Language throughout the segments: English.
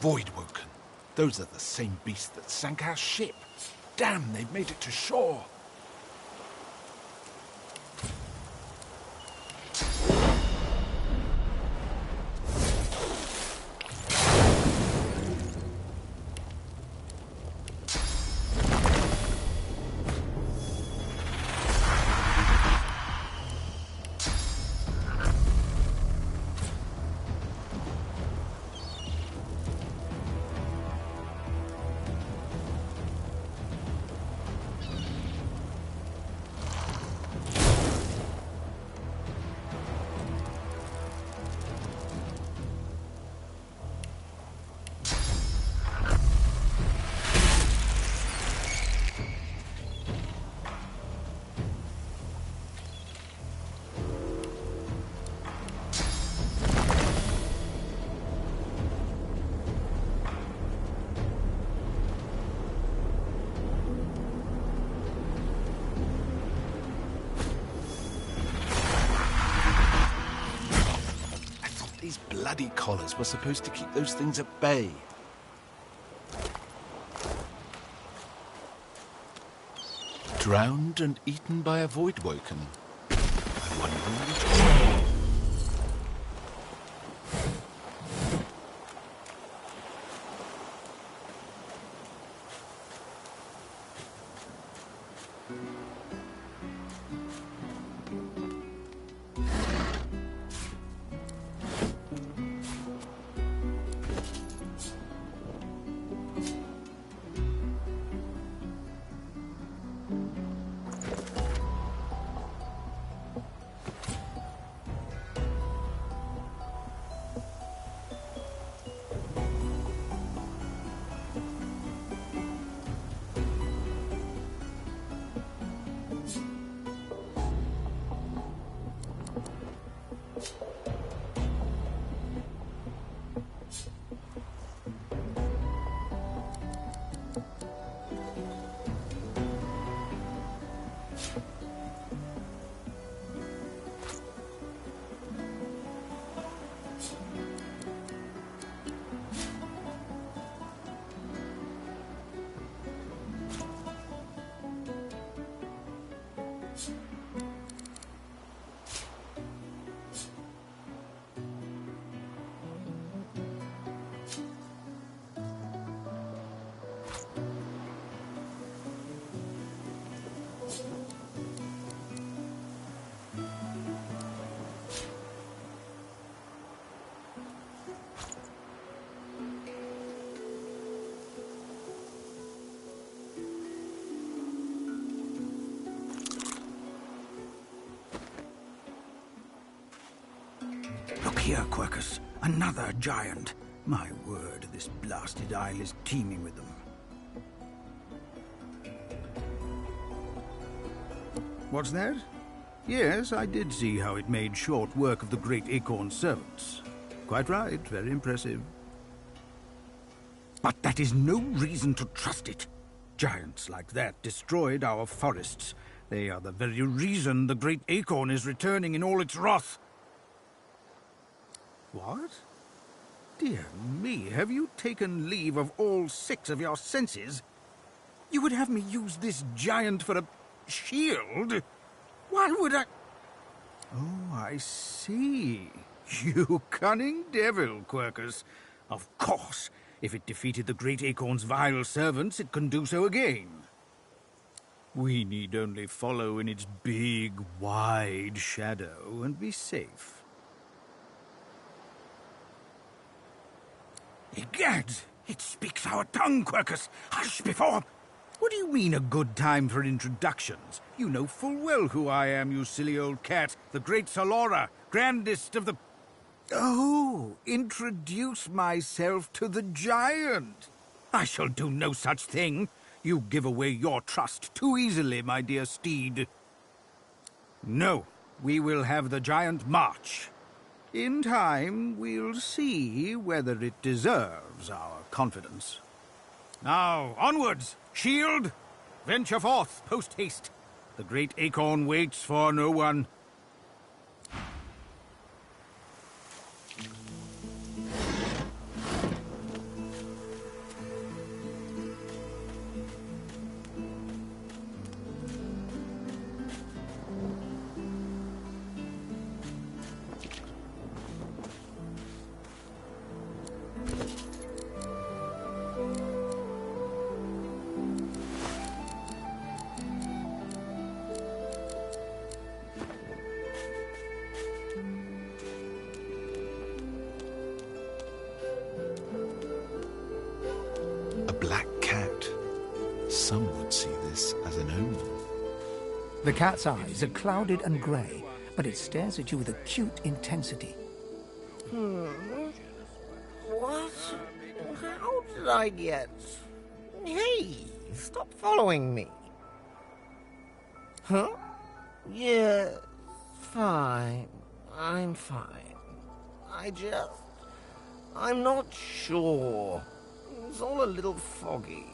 Voidwoken. Those are the same beasts that sank our ship. Damn, they've made it to shore. These bloody collars were supposed to keep those things at bay. Drowned and eaten by a Voidwoken. I wonder which one. Look here, Quercus. Another giant. My word, this blasted isle is teeming with them. What's that? Yes, I did see how it made short work of the great acorn servants. Quite right, very impressive. But that is no reason to trust it. Giants like that destroyed our forests. They are the very reason the great acorn is returning in all its wrath. What? Dear me, have you taken leave of all 6 of your senses? You would have me use this giant for a shield? Why would I... Oh, I see. You cunning devil, Quercus. Of course, if it defeated the great acorn's vile servants, it can do so again. We need only follow in its big, wide shadow and be safe. Egad! It speaks our tongue, Quercus! Hush before... What do you mean, a good time for introductions? You know full well who I am, you silly old cat. The great Solora, grandest of the... Oh, introduce myself to the giant. I shall do no such thing. You give away your trust too easily, my dear steed. No, we will have the giant march. In time, we'll see whether it deserves our confidence. Now, onwards! Shield! Venture forth, post-haste. The great acorn waits for no one. Some would see this as an omen. The cat's eyes are clouded and grey, but it stares at you with acute intensity. What? How did I get... Hey, stop following me. Huh? Yeah, fine. I'm fine. I'm not sure. It's all a little foggy.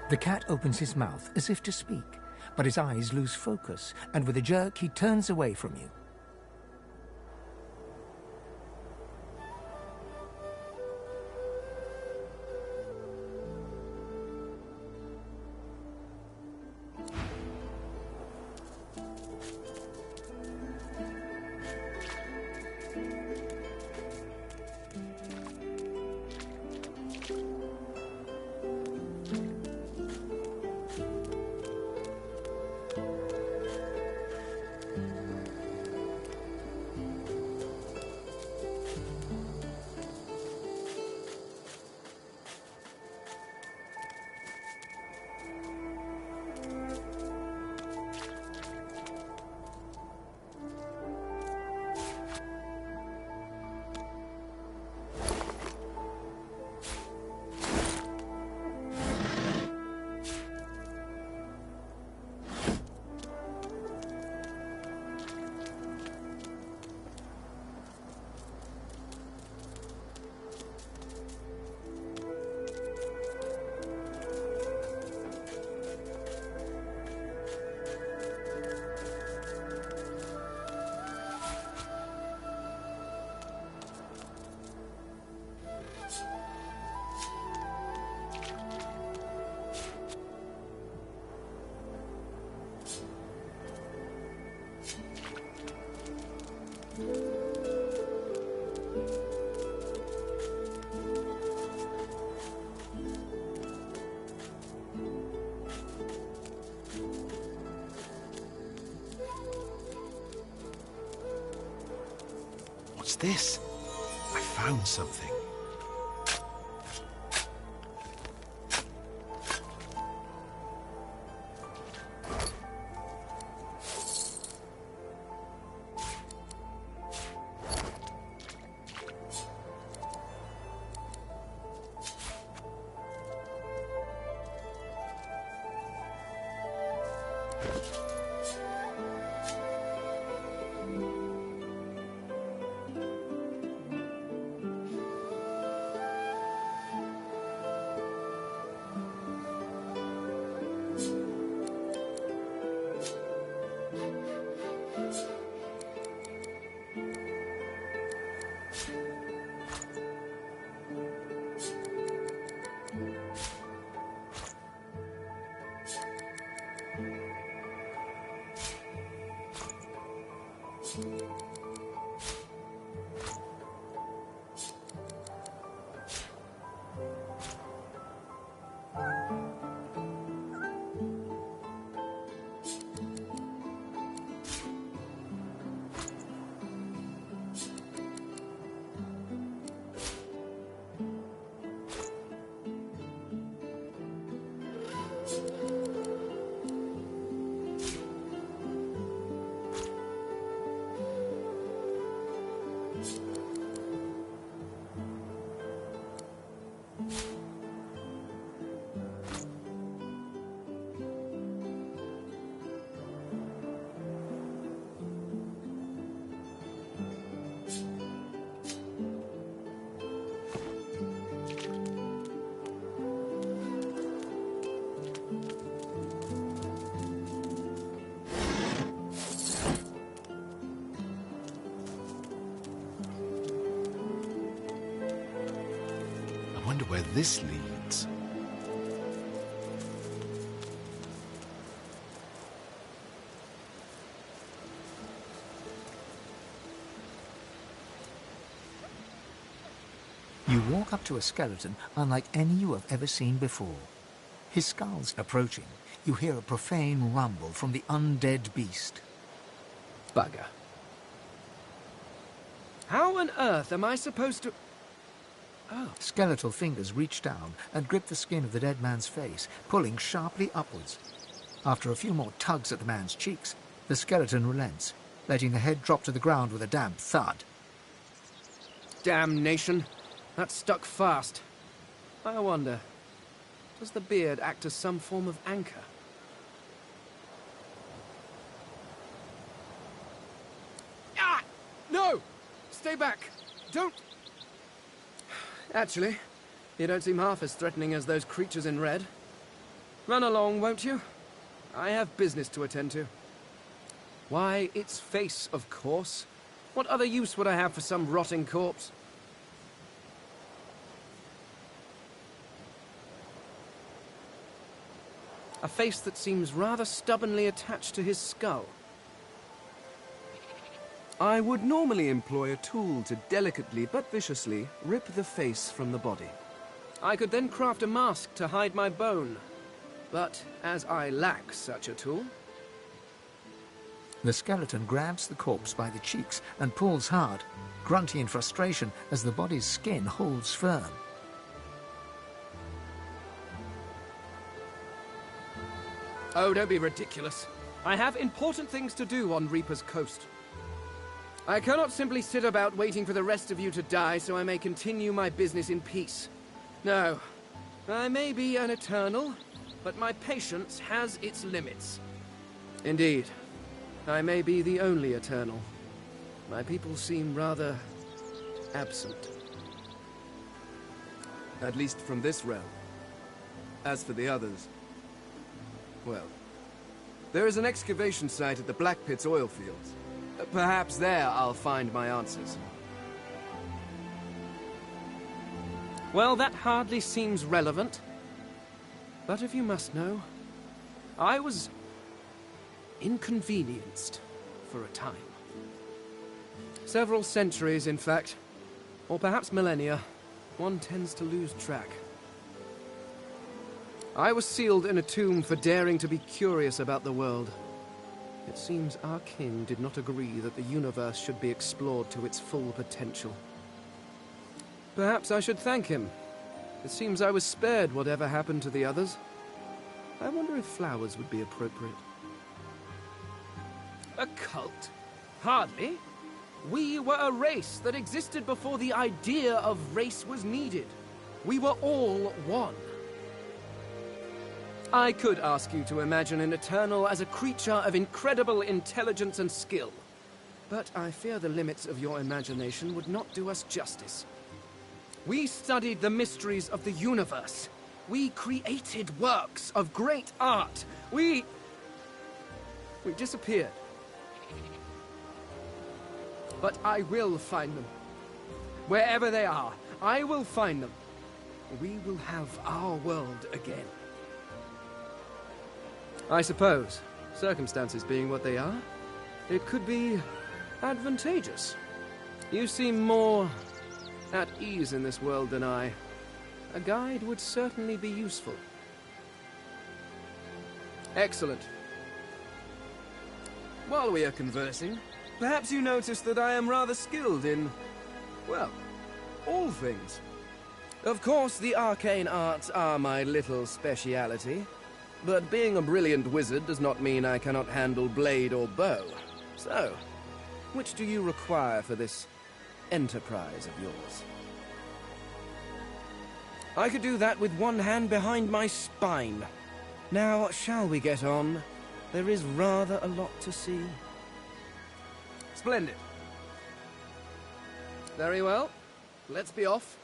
The cat opens his mouth as if to speak, but his eyes lose focus, and with a jerk he turns away from you. What's this? I found something. I wonder where this leads. You walk up to a skeleton unlike any you have ever seen before. His skull's approaching. You hear a profane rumble from the undead beast. Bugger. How on earth am I supposed to... Oh. Skeletal fingers reach down and grip the skin of the dead man's face, pulling sharply upwards. After a few more tugs at the man's cheeks, the skeleton relents, letting the head drop to the ground with a damp thud. Damnation. That stuck fast. I wonder, does the beard act as some form of anchor? Ah! No! Stay back! Don't... Actually, you don't seem half as threatening as those creatures in red. Run along, won't you? I have business to attend to. Why, its face, of course. What other use would I have for some rotting corpse? A face that seems rather stubbornly attached to his skull. I would normally employ a tool to delicately but viciously rip the face from the body. I could then craft a mask to hide my bone. But as I lack such a tool... The skeleton grabs the corpse by the cheeks and pulls hard, grunting in frustration as the body's skin holds firm. Oh, don't be ridiculous. I have important things to do on Reaper's Coast. I cannot simply sit about waiting for the rest of you to die so I may continue my business in peace. No, I may be an eternal, but my patience has its limits. Indeed, I may be the only eternal. My people seem rather absent. At least from this realm. As for the others... well, there is an excavation site at the Black Pit's oil fields. Perhaps there I'll find my answers. Well, that hardly seems relevant. But if you must know, I was inconvenienced for a time. Several centuries, in fact. Or perhaps millennia. One tends to lose track. I was sealed in a tomb for daring to be curious about the world. It seems our king did not agree that the universe should be explored to its full potential. Perhaps I should thank him. It seems I was spared whatever happened to the others. I wonder if flowers would be appropriate. A cult? Hardly. We were a race that existed before the idea of race was needed. We were all one. I could ask you to imagine an Eternal as a creature of incredible intelligence and skill. But I fear the limits of your imagination would not do us justice. We studied the mysteries of the universe. We created works of great art. We disappeared. But I will find them. Wherever they are, I will find them. We will have our world again. I suppose, circumstances being what they are, it could be advantageous. You seem more at ease in this world than I. A guide would certainly be useful. Excellent. While we are conversing, perhaps you notice that I am rather skilled in, well, all things. Of course, the arcane arts are my little speciality. But being a brilliant wizard does not mean I cannot handle blade or bow. So, which do you require for this enterprise of yours? I could do that with one hand behind my spine. Now, shall we get on? There is rather a lot to see. Splendid. Very well. Let's be off.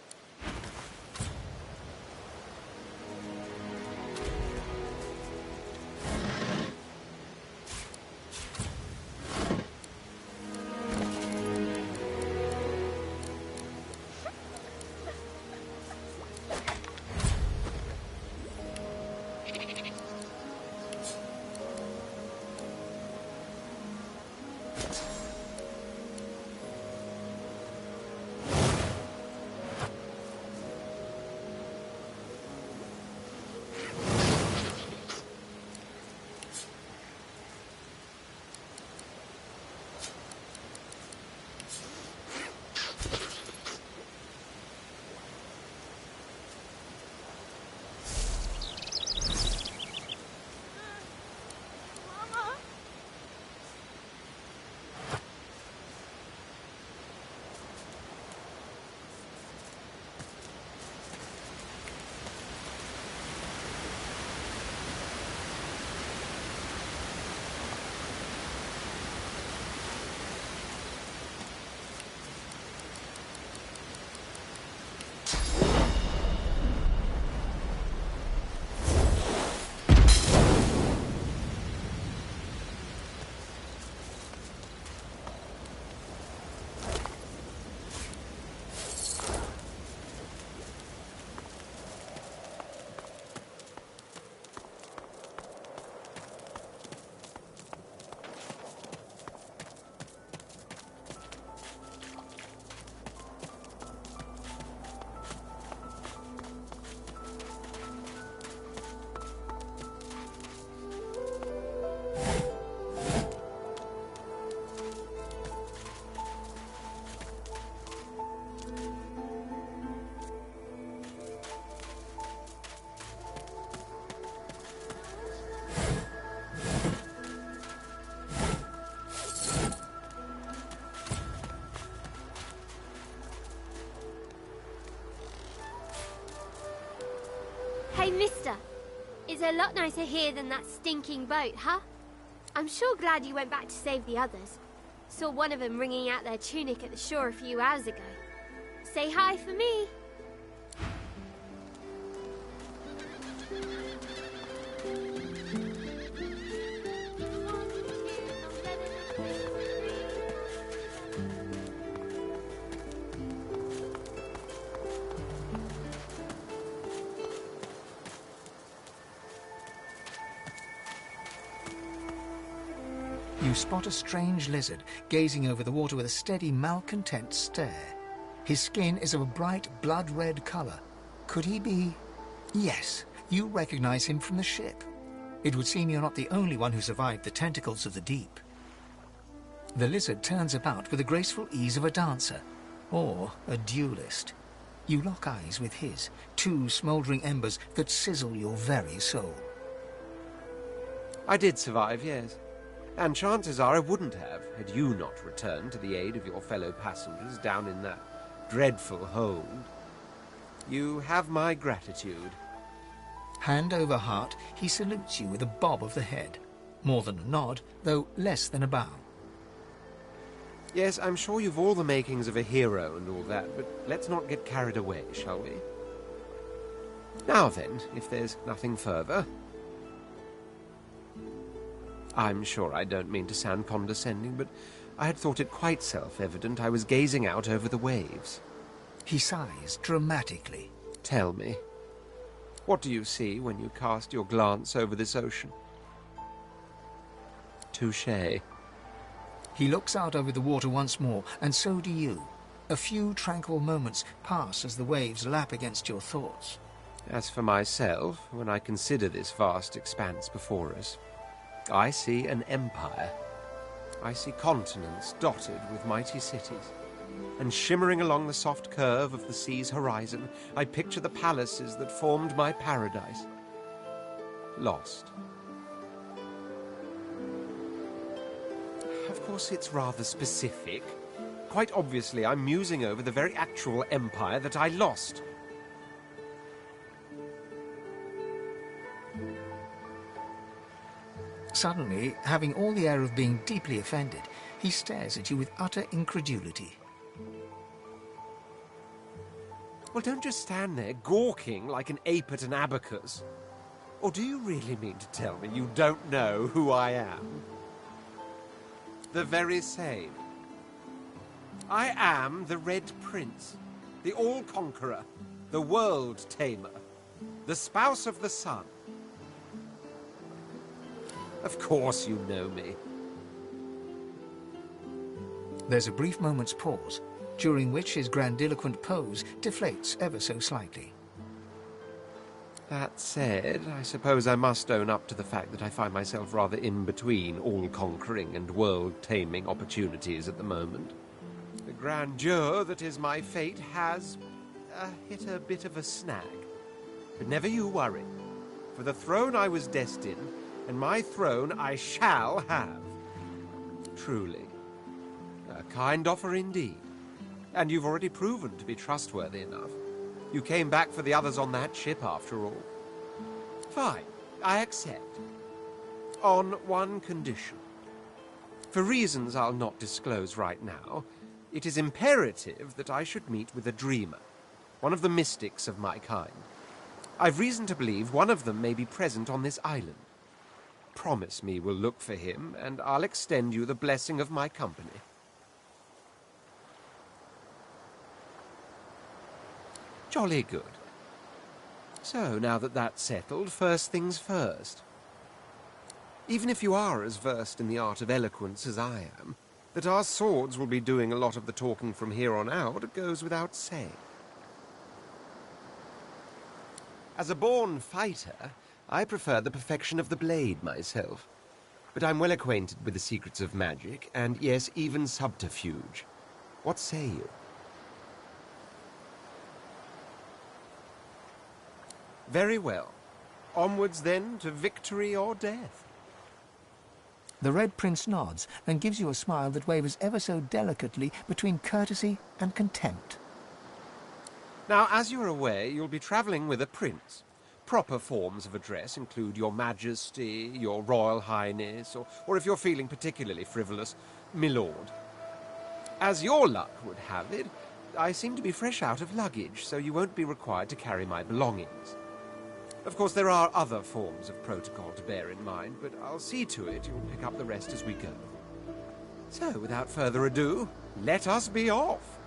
lot nicer here than that stinking boat, huh? I'm sure glad you went back to save the others. Saw one of them wringing out their tunic at the shore a few hours ago. Say hi for me. You spot a strange lizard gazing over the water with a steady, malcontent stare. His skin is of a bright, blood-red colour. Could he be... Yes, you recognize him from the ship. It would seem you're not the only one who survived the tentacles of the deep. The lizard turns about with the graceful ease of a dancer, or a duelist. You lock eyes with his, two smouldering embers that sizzle your very soul. I did survive, yes. And chances are I wouldn't have, had you not returned to the aid of your fellow passengers down in that dreadful hold. You have my gratitude. Hand over heart, he salutes you with a bob of the head. More than a nod, though less than a bow. Yes, I'm sure you've all the makings of a hero and all that, but let's not get carried away, shall we? Now then, if there's nothing further... I'm sure I don't mean to sound condescending, but I had thought it quite self-evident I was gazing out over the waves. He sighs dramatically. Tell me, what do you see when you cast your glance over this ocean? Touché. He looks out over the water once more, and so do you. A few tranquil moments pass as the waves lap against your thoughts. As for myself, when I consider this vast expanse before us, I see an empire. I see continents dotted with mighty cities. And shimmering along the soft curve of the sea's horizon, I picture the palaces that formed my paradise. Lost. Of course, it's rather specific. Quite obviously, I'm musing over the very actual empire that I lost. Suddenly, having all the air of being deeply offended, he stares at you with utter incredulity. Well, don't just stand there gawking like an ape at an abacus. Or do you really mean to tell me you don't know who I am? The very same. I am the Red Prince, the All-Conqueror, the World-Tamer, the Spouse of the Sun. Of course you know me. There's a brief moment's pause, during which his grandiloquent pose deflates ever so slightly. That said, I suppose I must own up to the fact that I find myself rather in between all-conquering and world-taming opportunities at the moment. The grandeur that is my fate has hit a bit of a snag. But never you worry. For the throne I was destined, and my throne I shall have. Truly. A kind offer indeed. And you've already proven to be trustworthy enough. You came back for the others on that ship, after all. Fine, I accept. On one condition. For reasons I'll not disclose right now, it is imperative that I should meet with a dreamer, one of the mystics of my kind. I've reason to believe one of them may be present on this island. Promise me we'll look for him, and I'll extend you the blessing of my company. Jolly good. So, now that that's settled, first things first. Even if you are as versed in the art of eloquence as I am, that our swords will be doing a lot of the talking from here on out goes without saying. As a born fighter, I prefer the perfection of the blade myself. But I'm well acquainted with the secrets of magic, and yes, even subterfuge. What say you? Very well. Onwards, then, to victory or death. The Red Prince nods and gives you a smile that wavers ever so delicately between courtesy and contempt. Now, as you're aware, you'll be travelling with a prince. proper forms of address include Your Majesty, Your Royal Highness, or if you're feeling particularly frivolous, My Lord. As your luck would have it, I seem to be fresh out of luggage, so you won't be required to carry my belongings. Of course, there are other forms of protocol to bear in mind, but I'll see to it you'll pick up the rest as we go. So, without further ado, let us be off.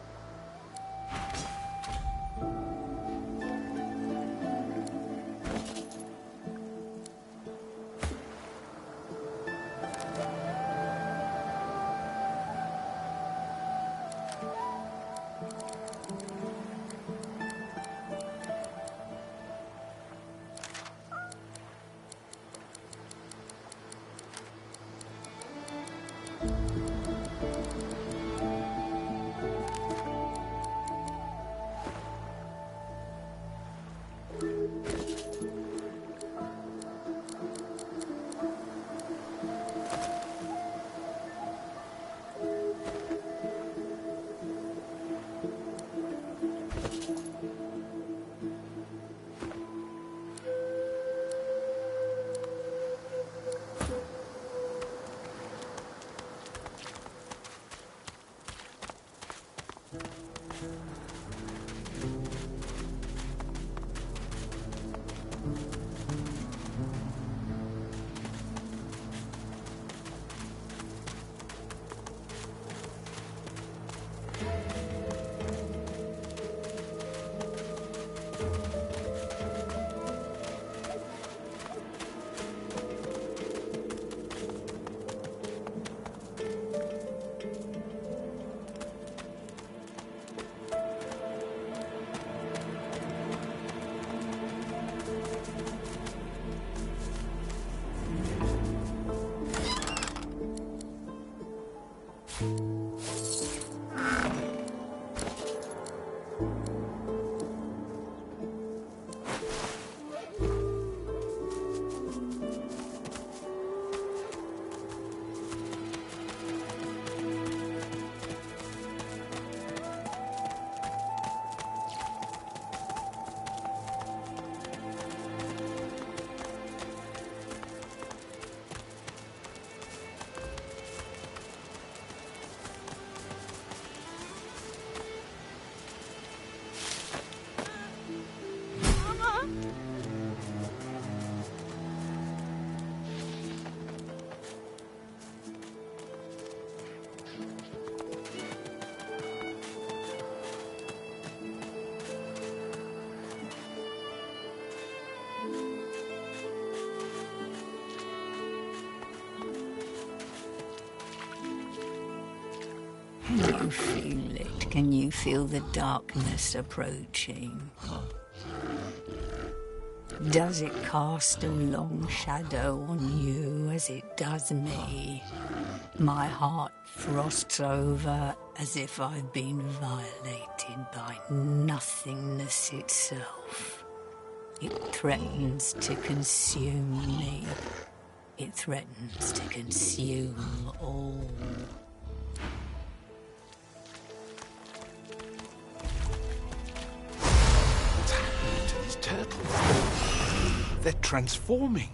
Can you feel it? Can you feel the darkness approaching? Does it cast a long shadow on you as it does me? My heart frosts over as if I've been violated by nothingness itself. It threatens to consume me. It threatens to consume all. What's happening to these turtles? They're transforming.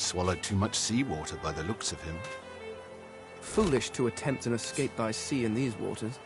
Swallowed too much seawater by the looks of him. Foolish to attempt an escape by sea in these waters.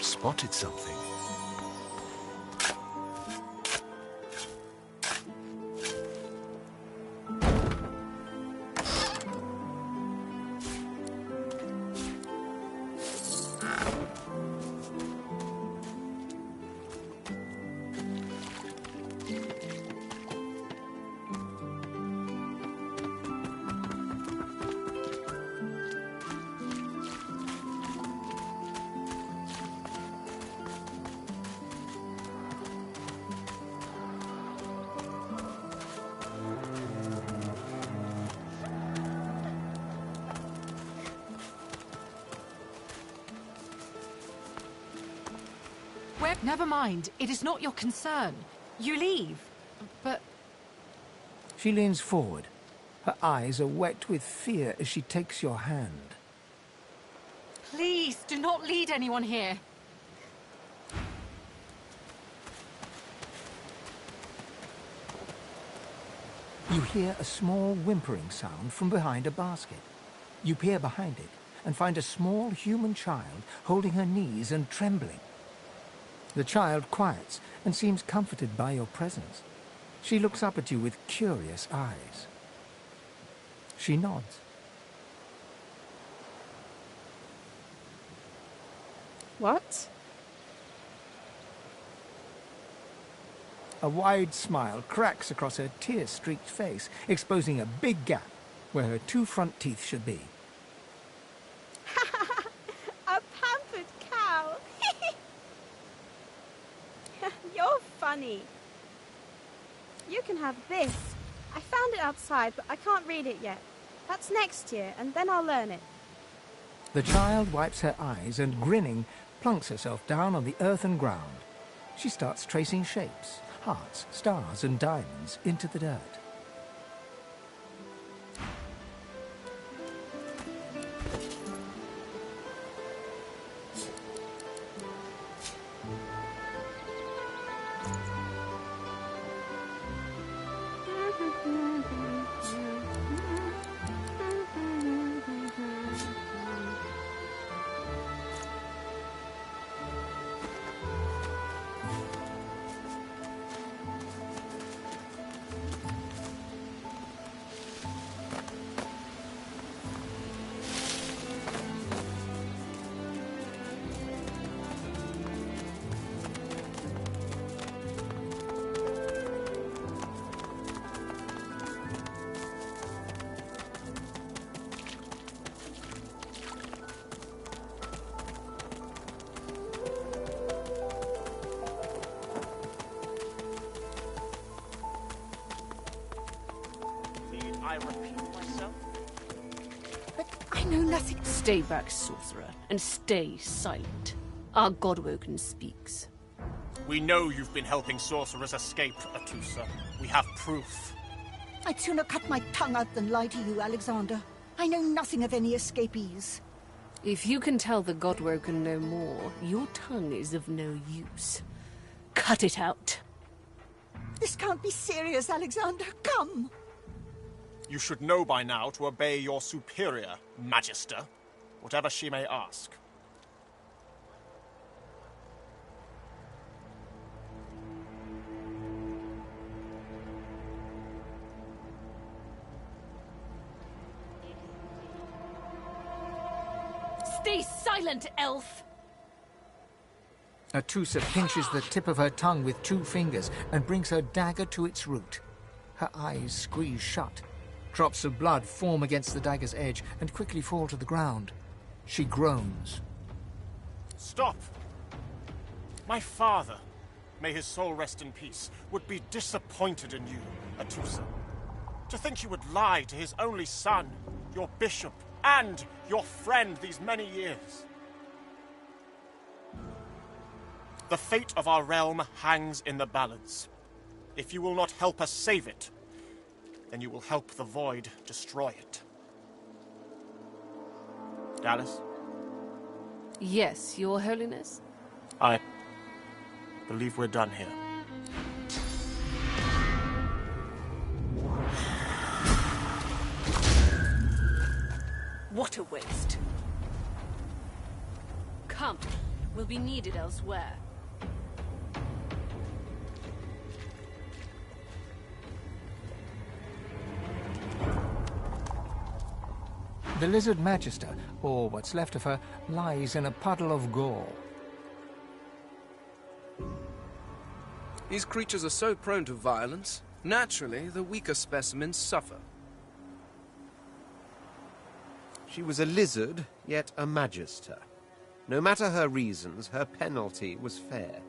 Spotted something. Never mind. It is not your concern. You leave. But... She leans forward. Her eyes are wet with fear as she takes your hand. Please, do not lead anyone here. You hear a small whimpering sound from behind a basket. You peer behind it and find a small human child holding her knees and trembling. The child quiets and seems comforted by your presence. She looks up at you with curious eyes. She nods. What? A wide smile cracks across her tear-streaked face, exposing a big gap where her two front teeth should be. A pampered cow! You're funny. You can have this. I found it outside, but I can't read it yet. That's next year, and then I'll learn it. The child wipes her eyes and, grinning, plunks herself down on the earthen ground. She starts tracing shapes, hearts, stars, and diamonds into the dirt. I repeat myself. But I know nothing. Stay back, sorcerer, and stay silent. Our Godwoken speaks. We know you've been helping sorcerers escape, Atusa. We have proof. I'd sooner cut my tongue out than lie to you, Alexander. I know nothing of any escapees. If you can tell the Godwoken no more, your tongue is of no use. Cut it out. This can't be serious, Alexander. Come. You should know by now to obey your superior, Magister, whatever she may ask. Stay silent, elf! Atusa pinches the tip of her tongue with 2 fingers and brings her dagger to its root. Her eyes squeeze shut. Drops of blood form against the dagger's edge and quickly fall to the ground. She groans. Stop! My father, may his soul rest in peace, would be disappointed in you, Atusa. To think you would lie to his only son, your bishop, and your friend these many years. The fate of our realm hangs in the balance. If you will not help us save it, then you will help the Void destroy it. Dallas? Yes, Your Holiness? I believe we're done here. What a waste. Come, we'll be needed elsewhere. The Lizard Magister, or what's left of her, lies in a puddle of gore. These creatures are so prone to violence. Naturally, the weaker specimens suffer. She was a lizard, yet a magister. No matter her reasons, her penalty was fair.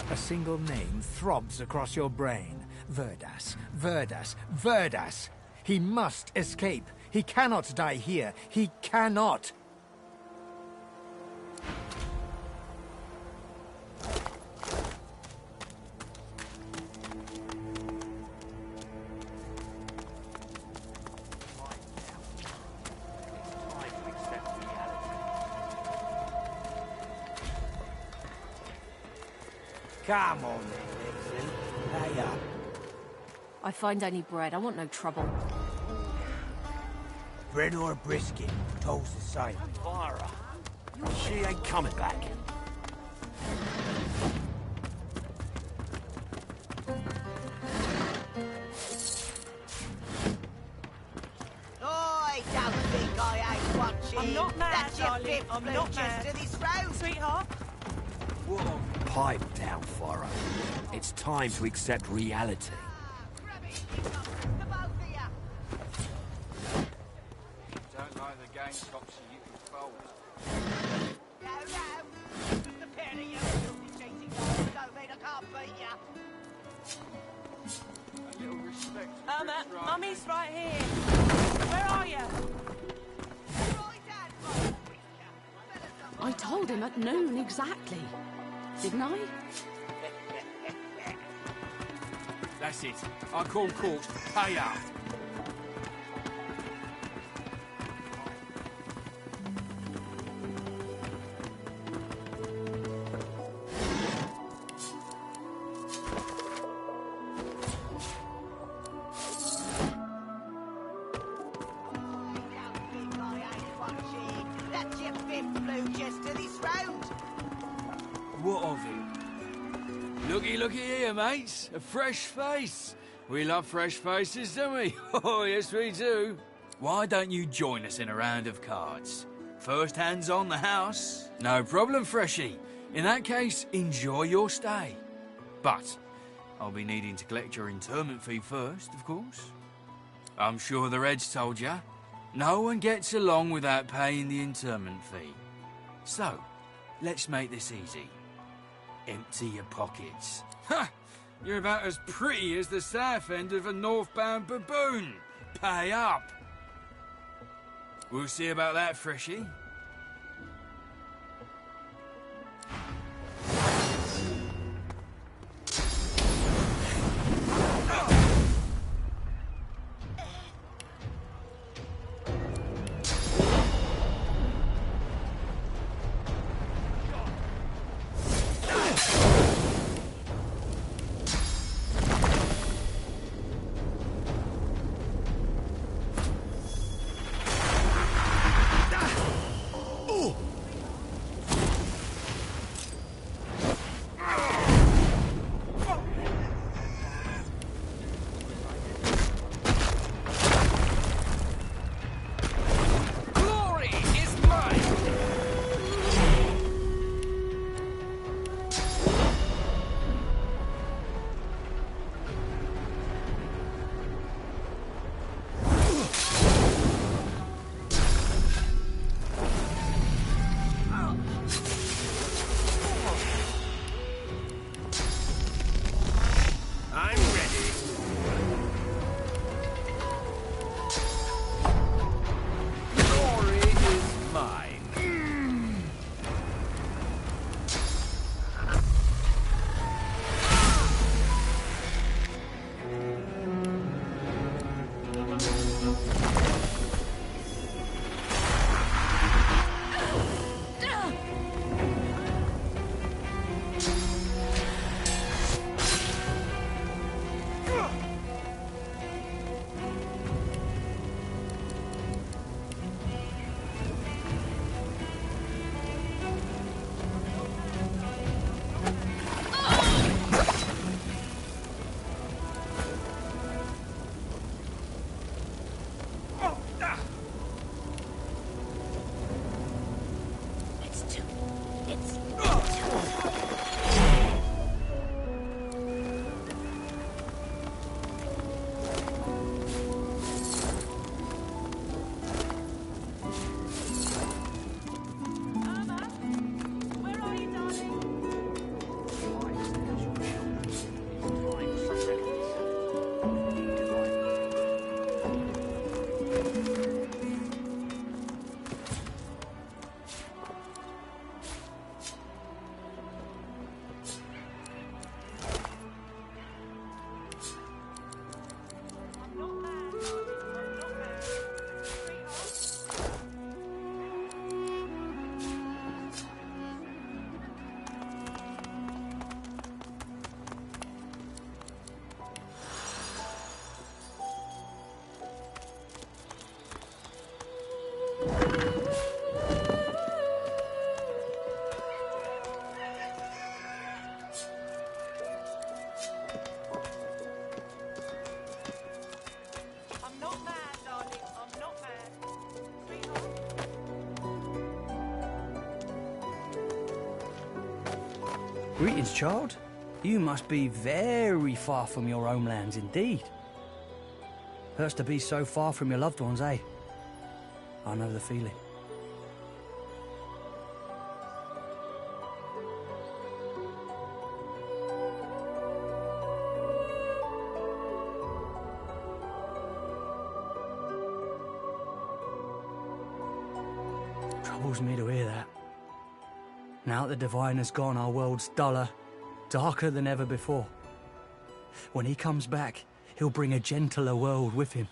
A single name throbs across your brain. Verdas, Verdas, Verdas! He must escape. He cannot die here. He cannot! Come on then, Vixen. Lay up. I find any bread. I want no trouble. Bread or brisket, toast the same. Vara, she ain't coming back. I don't think I ain't watching. I'm not mad, That's your darling. fifth I'm blue not just mad. to this road. Sweetheart? Whoa. Pipe down, Farah. It's time to accept reality. Don't like the game, Topsy, you can fold. No. The pair of you filthy cheating dogs don't mean I can't beat ya. A little respect. Mummy's right here. Where are you? I told him at noon exactly. Didn't I? That's it. I call court. Pay up. That's your fifth blue just to this road. what of it? Looky here, mates. A fresh face. We love fresh faces, don't we? Oh, yes, we do. Why don't you join us in a round of cards? First hands on the house. No problem, Freshie. In that case, enjoy your stay. But I'll be needing to collect your interment fee first, of course. I'm sure the Reds told you. No one gets along without paying the interment fee. So, let's make this easy. Empty your pockets. Ha! You're about as pretty as the south end of a northbound baboon. Pay up. We'll see about that, Freshie. Greetings, child. You must be very far from your homelands indeed. Hurts to be so far from your loved ones, eh? I know the feeling. Troubles me to hear that. Now that the Divine has gone, our world's duller, darker than ever before. When he comes back, he'll bring a gentler world with him.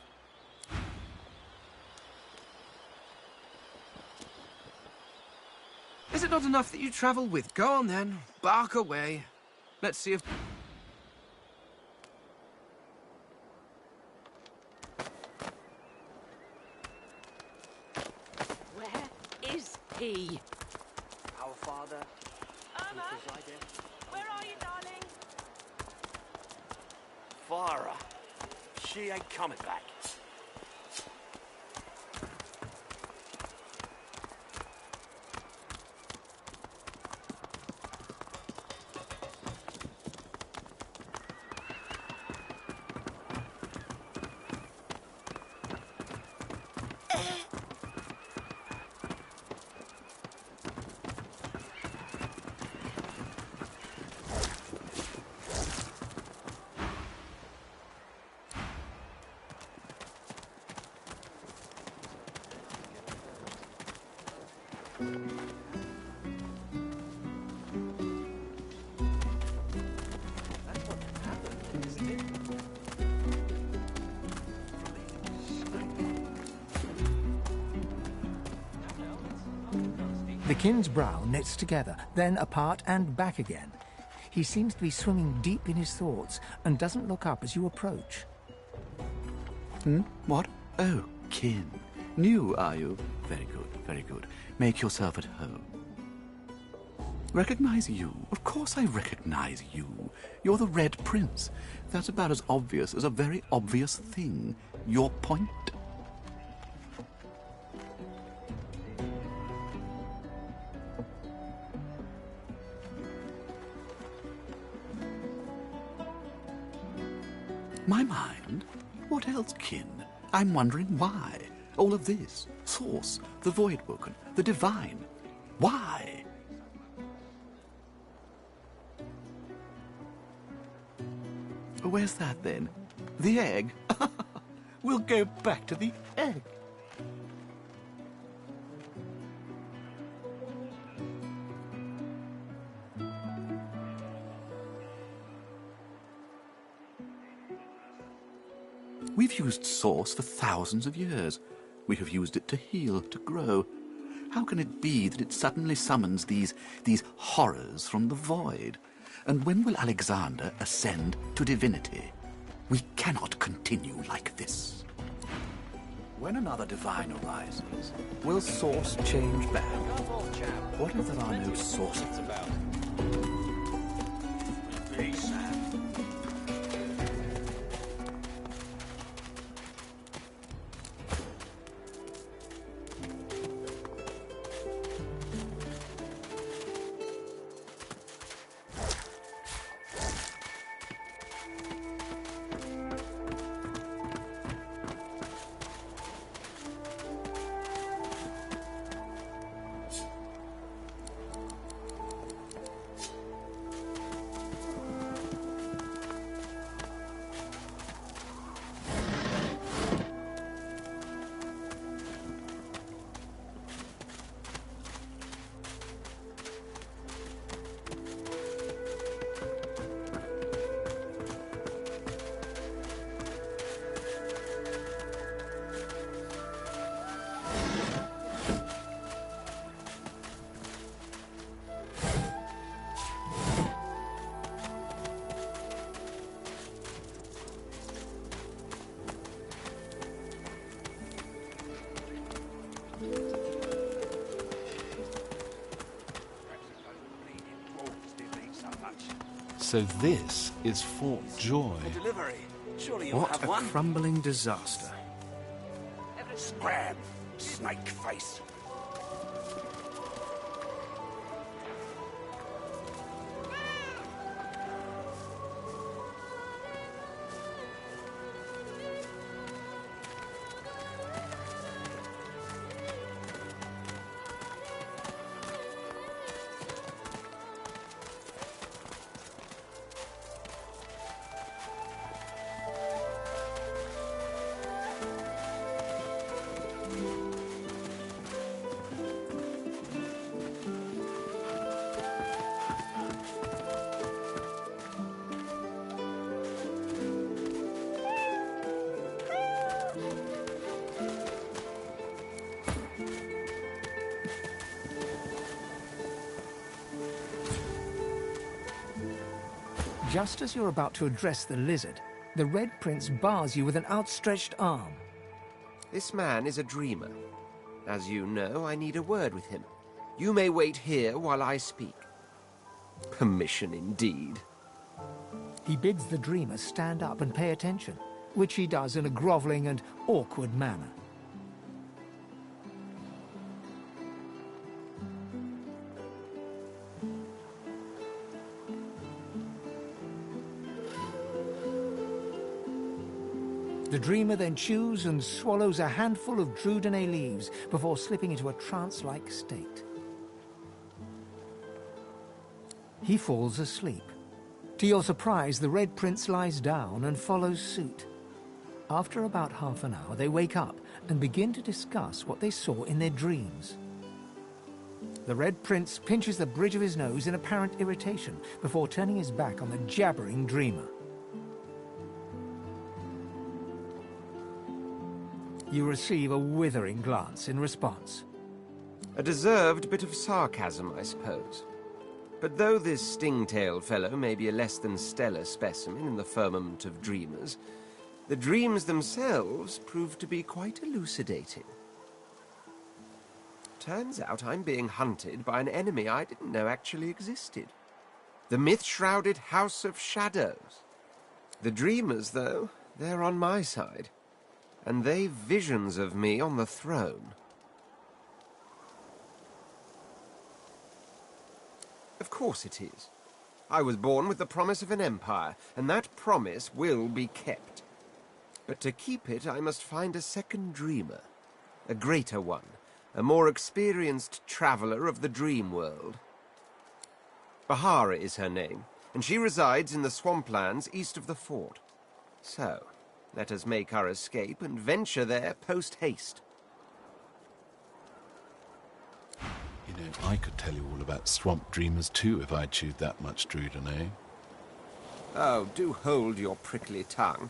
Is it not enough that you travel with? Go on then, bark away. Let's see if... Where is he? Our Father, Mama? Where are you, darling? Farah. She ain't coming back. The kin's brow knits together, then apart and back again. He seems to be swimming deep in his thoughts and doesn't look up as you approach. What? Oh, kin. New, are you? Very good, very good. Make yourself at home. Recognize you? Of course I recognize you. You're the Red Prince. That's about as obvious as a very obvious thing. Your point? My mind? What else, kin? I'm wondering why. All of this. Source, the Voidwoken, the Divine. Why? Where's that, then? The egg? We'll go back to the egg. We've used Source for thousands of years. We have used it to heal, to grow. How can it be that it suddenly summons these horrors from the void? And when will Alexander ascend to divinity? We cannot continue like this. When another divine arises, will Source change back? What if there are no sources? Peace. So this is Fort Joy. Delivery. Surely you'll What have a one. crumbling disaster. Scram, snake face. Just as you're about to address the lizard, the Red Prince bars you with an outstretched arm. This man is a dreamer. As you know, I need a word with him. You may wait here while I speak. Permission indeed. He bids the dreamer stand up and pay attention, which he does in a grovelling and awkward manner. The dreamer then chews and swallows a handful of Drudenay leaves before slipping into a trance-like state. He falls asleep. To your surprise, the Red Prince lies down and follows suit. After about half an hour, they wake up and begin to discuss what they saw in their dreams. The Red Prince pinches the bridge of his nose in apparent irritation before turning his back on the jabbering dreamer. You receive a withering glance in response. A deserved bit of sarcasm, I suppose. But though this stingtail fellow may be a less than stellar specimen in the firmament of dreamers, the dreams themselves prove to be quite elucidating. Turns out I'm being hunted by an enemy I didn't know actually existed. The myth-shrouded House of Shadows. The dreamers, though, they're on my side. And they've visions of me on the throne. Of course it is. I was born with the promise of an empire, and that promise will be kept. But to keep it, I must find a second dreamer. A greater one. A more experienced traveler of the dream world. Bahara is her name, and she resides in the swamplands east of the fort. So, let us make our escape and venture there post-haste. You know, I could tell you all about swamp dreamers too if I chewed that much Drudenay. Oh, do hold your prickly tongue.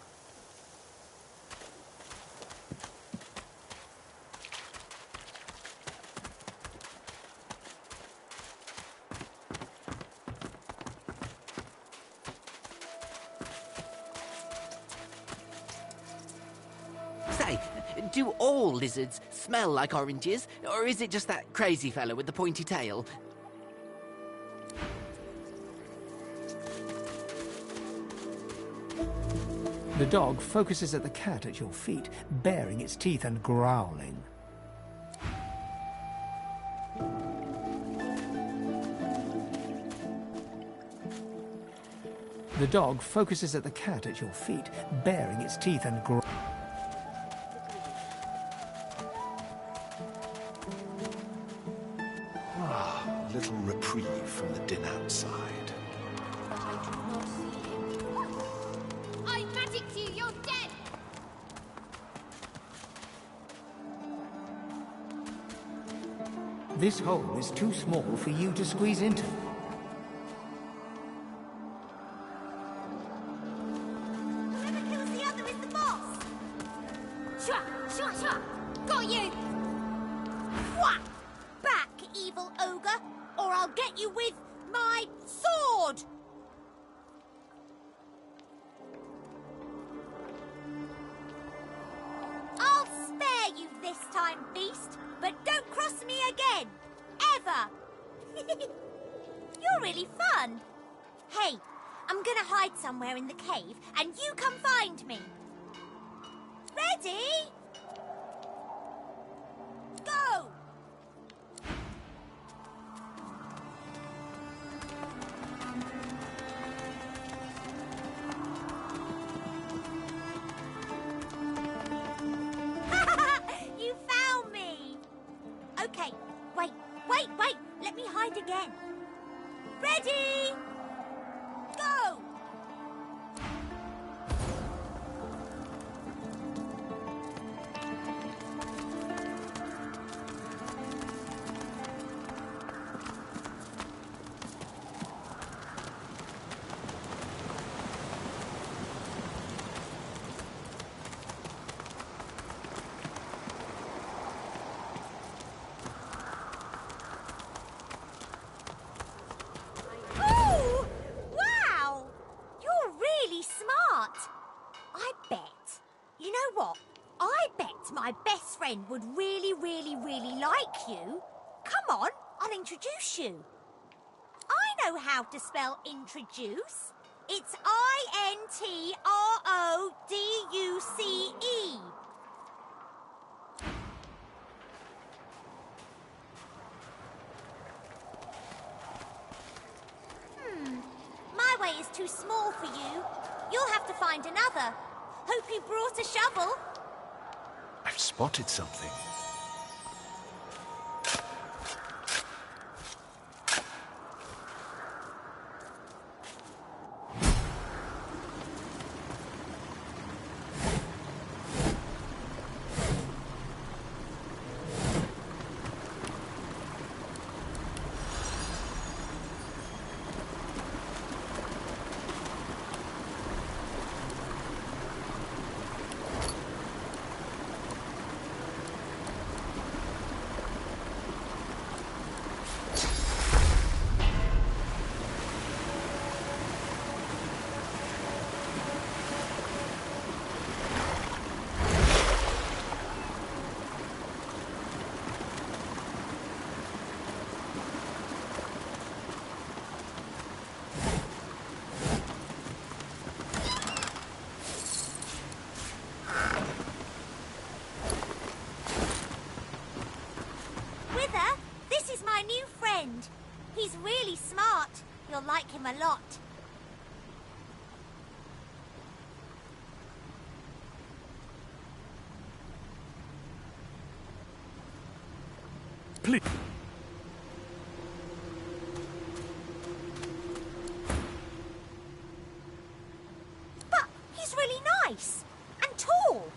Say, do all lizards smell like oranges, or is it just that crazy fellow with the pointy tail? The dog focuses at the cat at your feet, baring its teeth and growling. The dog focuses at the cat at your feet, baring its teeth and growling. Ah, a little reprieve from the din outside. I magicked you, you're dead! This hole is too small for you to squeeze into. Whoever kills the other is the boss! Shua! Shua! Shua! Got you! Whack! Back, evil ogre, or I'll get you with my sword! I'll spare you this time, beast, but don't cross me again! Ever! You're really fun! Hey, I'm gonna hide somewhere in the cave, and you come find me! Ready? Go! You found me! Okay, wait, let me hide again. Ready? Go! Ooh! Wow! You're really smart. I bet. You know what? I bet my best friend would really like you. Come on, I'll introduce you. I know how to spell introduce. It's I-N-T-R-O-D-U-C-E. My way is too small for you. You'll have to find another. Hope you brought a shovel. I've spotted something. He's really smart. You'll like him a lot. Please. But he's really nice and tall.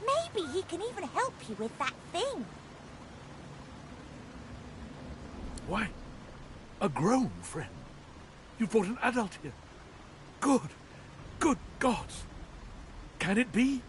Maybe he can even help you with that thing. Why? A grown friend? You brought an adult here? Good. Good gods. Can it be?